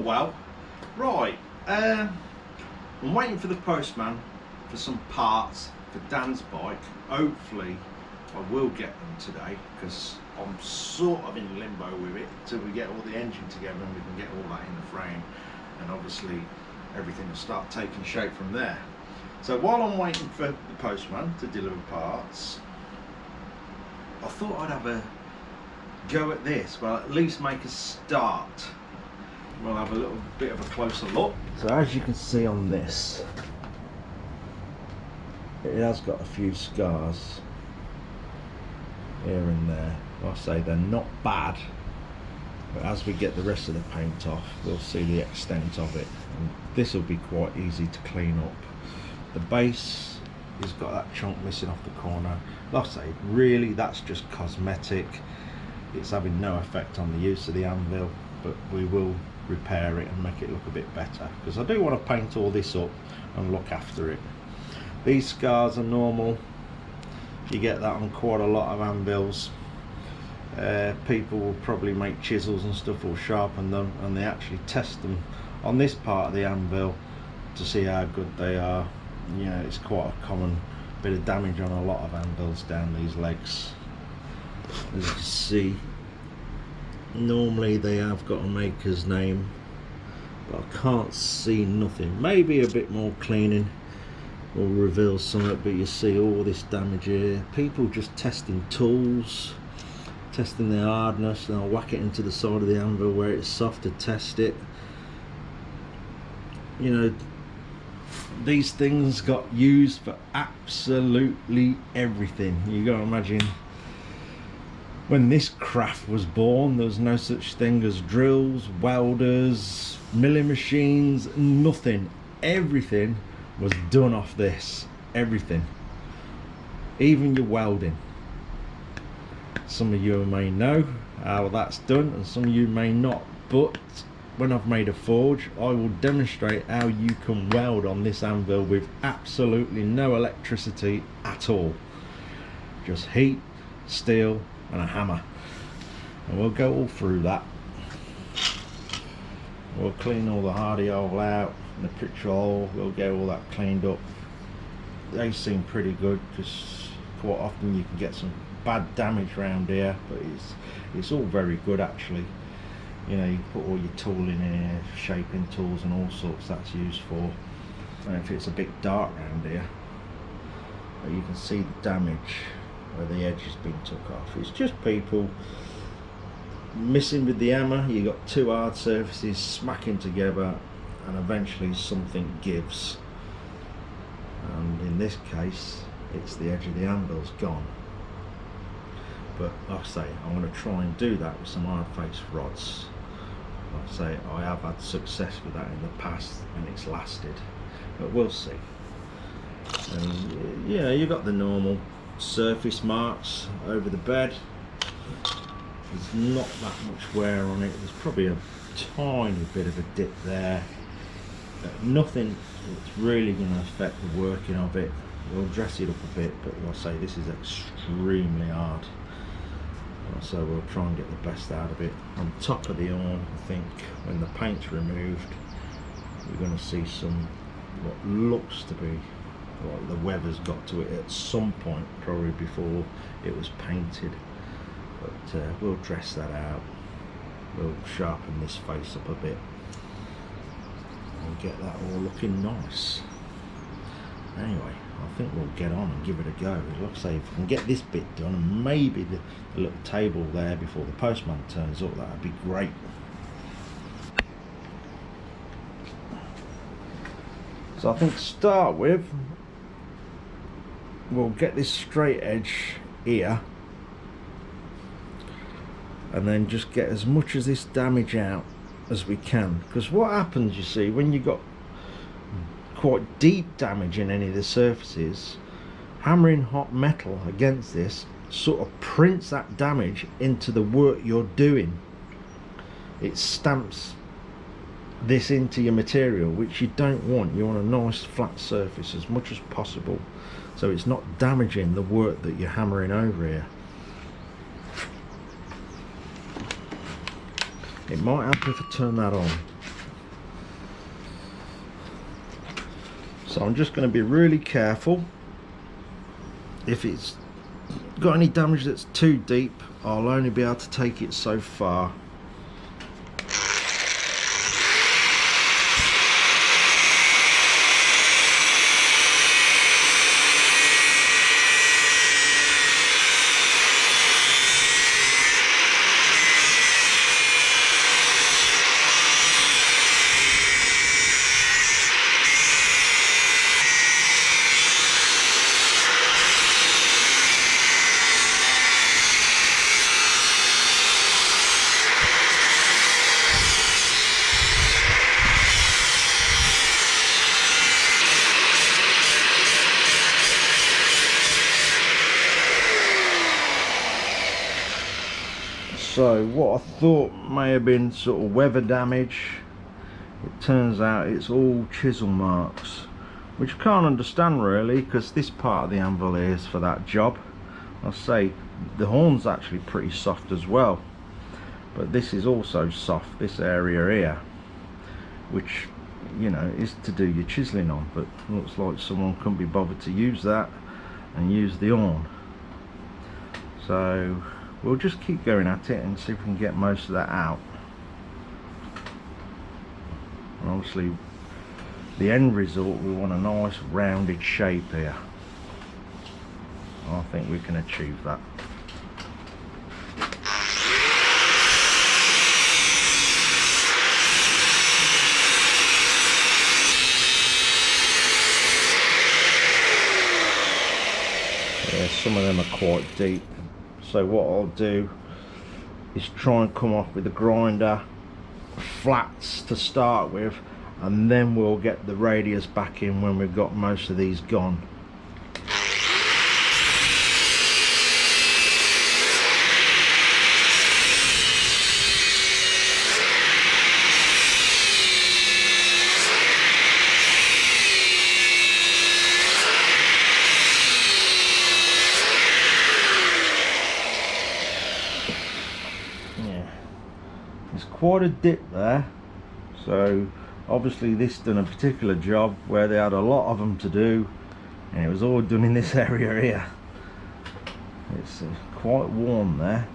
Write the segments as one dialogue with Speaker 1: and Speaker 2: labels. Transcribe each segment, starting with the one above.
Speaker 1: well. Right, I'm waiting for the postman for some parts for Dan's bike. Hopefully I will get them today, because I'm sort of in limbo with it till we get all the engine together and we can get all that in the frame, and obviously everything will start taking shape from there. So while I'm waiting for the postman to deliver parts, I thought I'd have a go at this. Well, at least make a start. We'll have a little bit of a closer look. So as you can see on this, it has got a few scars here and there. Like I say, they're not bad, but as we get the rest of the paint off, we'll see the extent of it, and this will be quite easy to clean up. The base has got that chunk missing off the corner. Like I say, really that's just cosmetic. It's having no effect on the use of the anvil, but we will repair it and make it look a bit better, because I do want to paint all this up and look after it. These scars are normal. You get that on quite a lot of anvils. People will probably make chisels and stuff or sharpen them, and they actually test them on this part of the anvil to see how good they are. You know, it's quite a common bit of damage on a lot of anvils down these legs. As you can see, normally they have got a maker's name, but I can't see nothing. Maybe a bit more cleaning will reveal something, but you see all this damage here. People just testing tools, testing their hardness, and I'll whack it into the side of the anvil where it's soft to test it. You know, these things got used for absolutely everything. You gotta imagine, when this craft was born, there was no such thing as drills, welders, milling machines, nothing. Everything was done off this. Everything. Even your welding. Some of you may know how that's done, and some of you may not, but when I've made a forge, I will demonstrate how you can weld on this anvil with absolutely no electricity at all. Just heat, steel and a hammer, and we'll go all through that. We'll clean all the hardy hole out and the picture hole. We'll get all that cleaned up. They seem pretty good, because quite often you can get some bad damage around here, but it's all very good actually. You know, you put all your tooling in here, shaping tools and all sorts, that's used for. And if it's a bit dark around here, but you can see the damage where the edge has been took off. It's just people missing with the hammer. You got two hard surfaces smacking together, and eventually something gives. And in this case, it's the edge of the anvil's gone. But like I say, I'm going to try and do that with some hard face rods. Like I say, I have had success with that in the past, and it's lasted. But we'll see. And yeah, you got the normal surface marks over the bed. There's not that much wear on it. There's probably a tiny bit of a dip there, but nothing that's really going to affect the working of it. We'll dress it up a bit, but like I say, this is extremely hard, so we'll try and get the best out of it. On top of the horn, I think when the paint's removed, we're going to see some what looks to be like the weather's got to it at some point, probably before it was painted. But we'll dress that out. We'll sharpen this face up a bit and get that all looking nice. Anyway, I think we'll get on and give it a go. Like I say, if we can get this bit done, and maybe the little table there before the postman turns up, that'd be great. So I think to start with, we'll get this straight edge here, and then just get as much of this damage out as we can. Because what happens, you see, when you've got quite deep damage in any of the surfaces, hammering hot metal against this sort of prints that damage into the work you're doing. It stamps this into your material, which you don't want. You want a nice flat surface as much as possible, so it's not damaging the work that you're hammering over here. It might help if I turn that on. So I'm just going to be really careful. If it's got any damage that's too deep, I'll only be able to take it so far. So what I thought may have been sort of weather damage, it turns out it's all chisel marks, which I can't understand really, because this part of the anvil here is for that job. I'll say the horn's actually pretty soft as well, but this is also soft, this area here, which, you know, is to do your chiseling on, but looks like someone couldn't be bothered to use that and use the horn. So we'll just keep going at it and see if we can get most of that out. And obviously the end result, we want a nice rounded shape here. I think we can achieve that. Yeah, some of them are quite deep. So what I'll do is try and come off with the grinder flats to start with, and then we'll get the radius back in when we've got most of these gone. Quite a dip there, so obviously this done a particular job where they had a lot of them to do, and it was all done in this area here. It's quite warm there,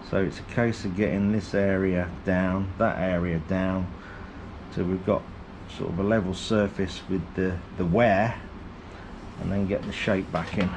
Speaker 1: so it's a case of getting this area down, that area down, till we've got sort of a level surface with the wear, and then get the shape back in.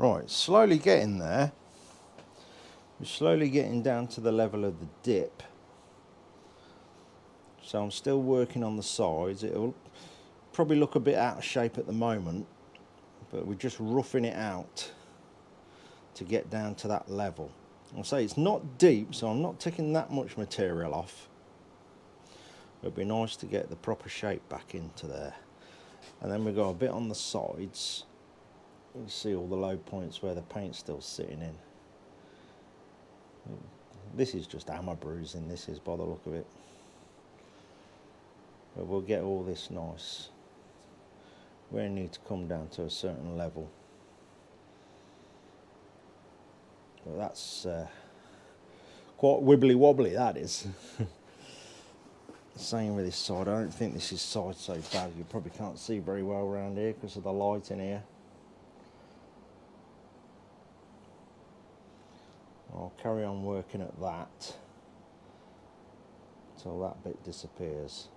Speaker 1: Right, slowly getting there. We're slowly getting down to the level of the dip. So I'm still working on the sides. It'll probably look a bit out of shape at the moment, but we're just roughing it out to get down to that level. I'll say it's not deep, so I'm not taking that much material off. It'd be nice to get the proper shape back into there. And then we've got a bit on the sides. You can see all the low points where the paint's still sitting in. This is just hammer bruising, this is, by the look of it. But we'll get all this nice. We only need to come down to a certain level. But that's quite wibbly wobbly, that is. Same with this side. I don't think this is side so bad. You probably can't see very well around here because of the light in here. I'll carry on working at that until that bit disappears.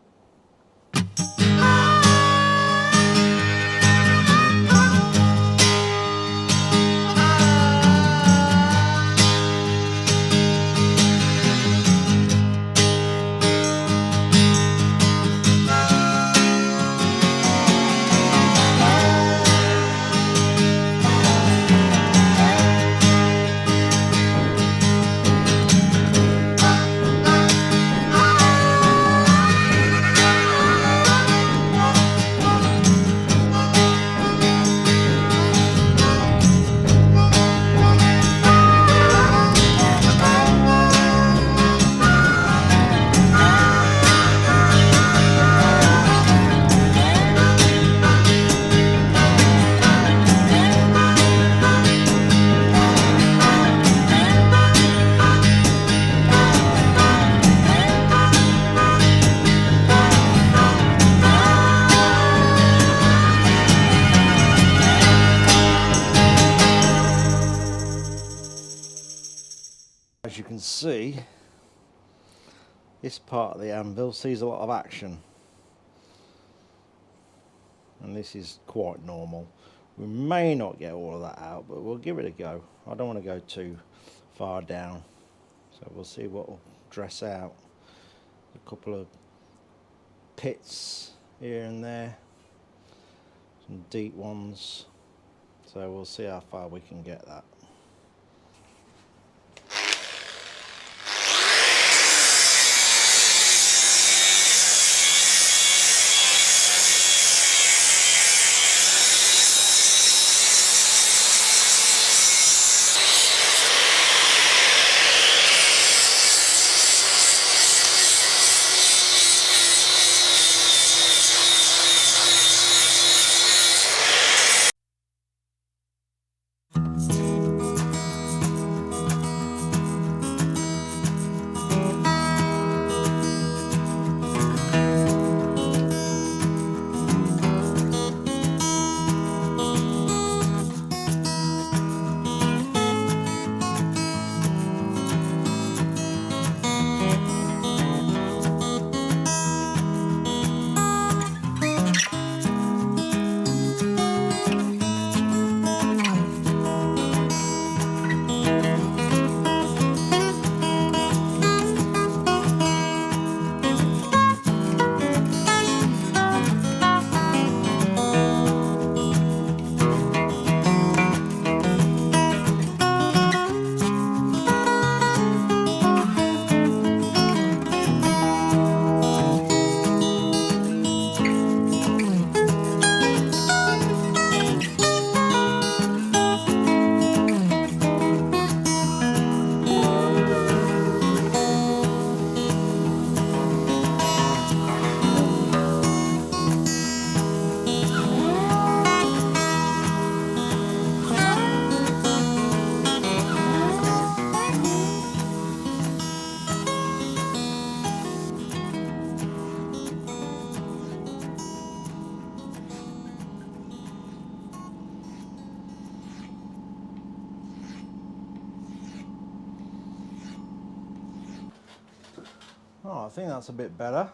Speaker 1: can see, this part of the anvil sees a lot of action, and this is quite normal. We may not get all of that out, but we'll give it a go. I don't want to go too far down, so we'll see what will dress out. A couple of pits here and there, some deep ones, so we'll see how far we can get that. Oh, I think that's a bit better.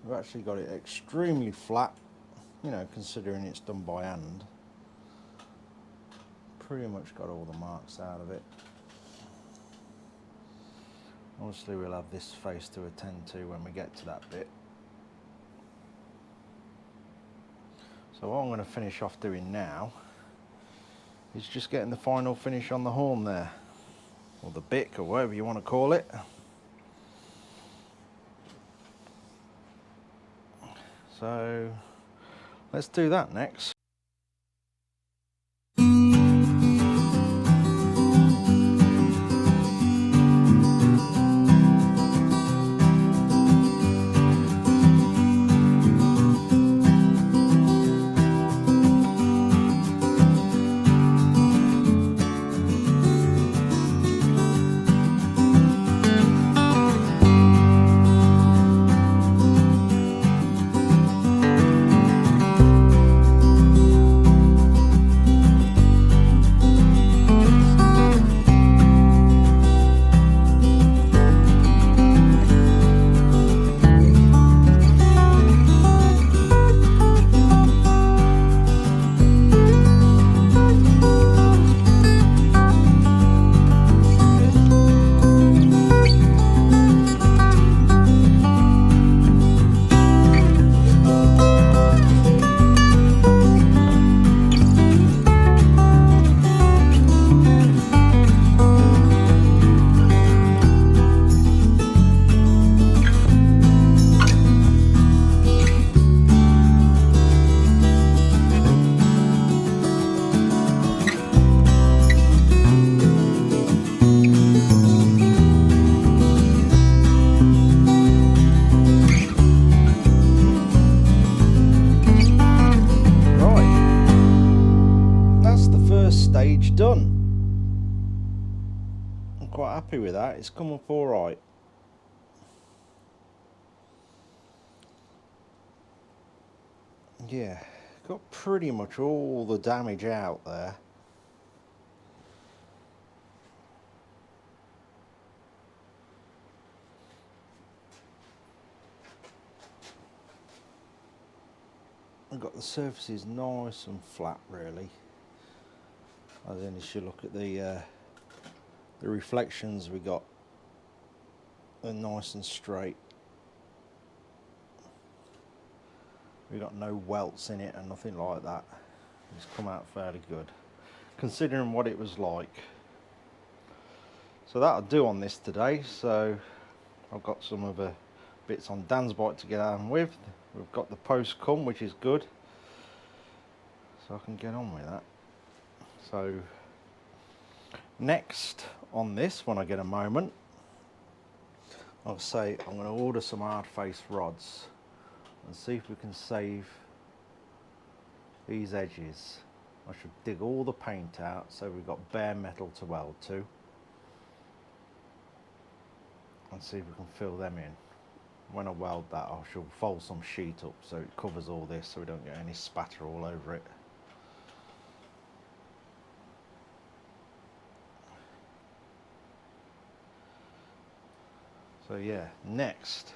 Speaker 1: We've actually got it extremely flat, you know, considering it's done by hand. Pretty much got all the marks out of it. Obviously we'll have this face to attend to when we get to that bit. So what I'm going to finish off doing now is just getting the final finish on the horn there, or the bick, or whatever you want to call it. So let's do that next. Stage done. I'm quite happy with that. It's come up all right. Yeah, got pretty much all the damage out there. got the surfaces nice and flat really. And then you should look at the reflections we got. They're nice and straight. We got no welts in it and nothing like that. It's come out fairly good, considering what it was like. So that'll do on this today. So I've got some other bits on Dan's bike to get on with. We've got the post come, which is good. So I can get on with that. So next on this, when I get a moment, I'll say I'm going to order some hard face rods and see if we can save these edges. I should dig all the paint out so we've got bare metal to weld to, and see if we can fill them in. When I weld that, I shall fold some sheet up so it covers all this so we don't get any spatter all over it. So yeah, next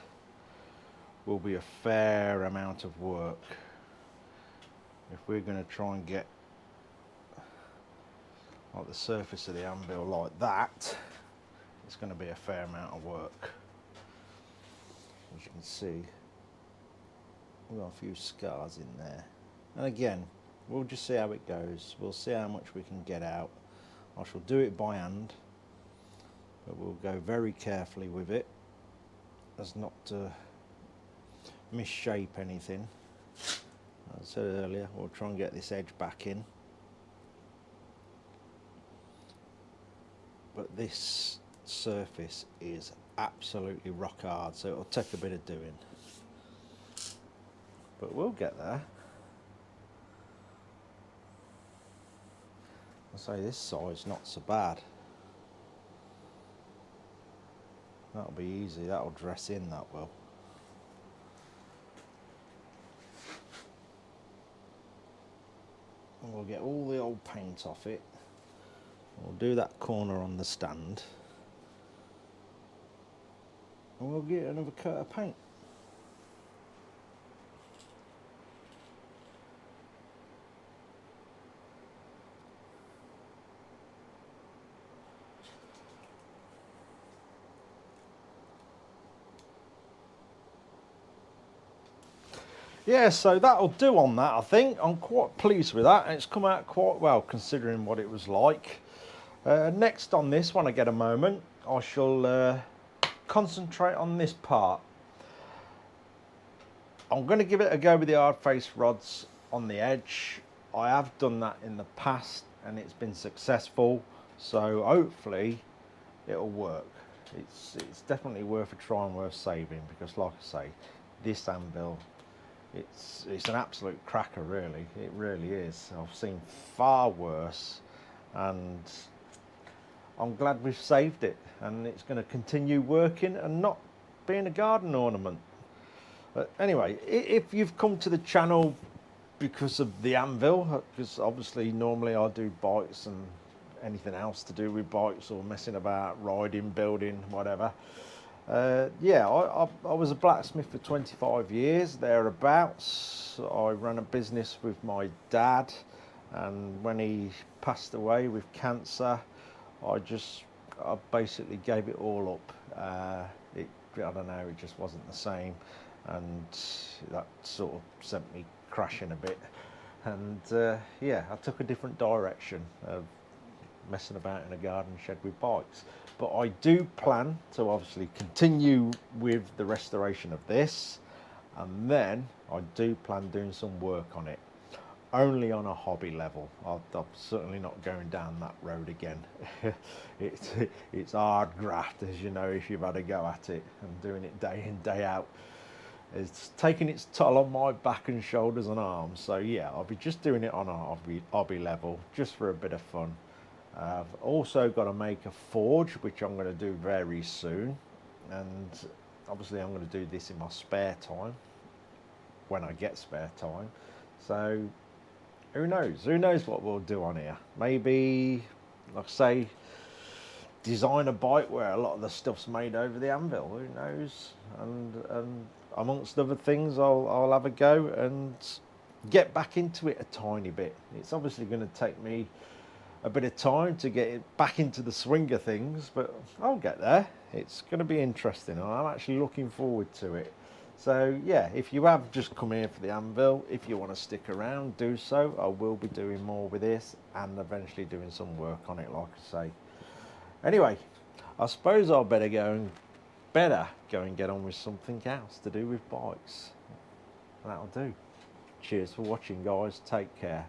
Speaker 1: will be a fair amount of work. If we're going to try and get like the surface of the anvil like that, it's going to be a fair amount of work. As you can see, we've got a few scars in there. And again, we'll just see how it goes. We'll see how much we can get out. I shall do it by hand, but we'll go very carefully with it as not to misshape anything. As I said earlier, we'll try and get this edge back in. But this surface is absolutely rock hard, so it'll take a bit of doing. But we'll get there. I say this side's not so bad. That'll be easy, that'll dress in that well. And we'll get all the old paint off it. We'll do that corner on the stand. And we'll get another coat of paint. Yeah, so that'll do on that, I think. I'm quite pleased with that, and it's come out quite well considering what it was like. Next on this, when I get a moment, I shall concentrate on this part. I'm going to give it a go with the hard face rods on the edge. I have done that in the past and it's been successful, so hopefully it'll work. It's definitely worth a try and worth saving, because like I say, this anvil, it's an absolute cracker really. It really is. I've seen far worse, and I'm glad we've saved it, and it's going to continue working and not being a garden ornament. But anyway, if you've come to the channel because of the anvil, because obviously normally I do bikes and anything else to do with bikes or messing about, riding, building, whatever. Yeah, I was a blacksmith for 25 years, thereabouts. I ran a business with my dad, and when he passed away with cancer, I basically gave it all up. I don't know, it just wasn't the same, and that sort of sent me crashing a bit. And yeah, I took a different direction of messing about in a garden shed with bikes. But I do plan to obviously continue with the restoration of this, and then I do plan doing some work on it, only on a hobby level. I'm certainly not going down that road again. It's hard graft, as you know, if you've had a go at it, and doing it day in, day out. It's taking its toll on my back and shoulders and arms. So yeah, I'll be just doing it on a hobby level, just for a bit of fun. I've also got to make a forge, which I'm going to do very soon, and obviously I'm going to do this in my spare time, when I get spare time. So who knows what we'll do on here. Maybe, like I say, design a bike where a lot of the stuff's made over the anvil, who knows. And amongst other things, I'll have a go and get back into it a tiny bit. It's obviously going to take me a bit of time to get it back into the swing of things, but I'll get there. It's going to be interesting. I'm actually looking forward to it. So yeah, if you have just come here for the Anvil, if you want to stick around, do so. I will be doing more with this and eventually doing some work on it, like I say. Anyway, I suppose I'll better go and get on with something else to do with bikes. That'll do. Cheers for watching, guys. Take care.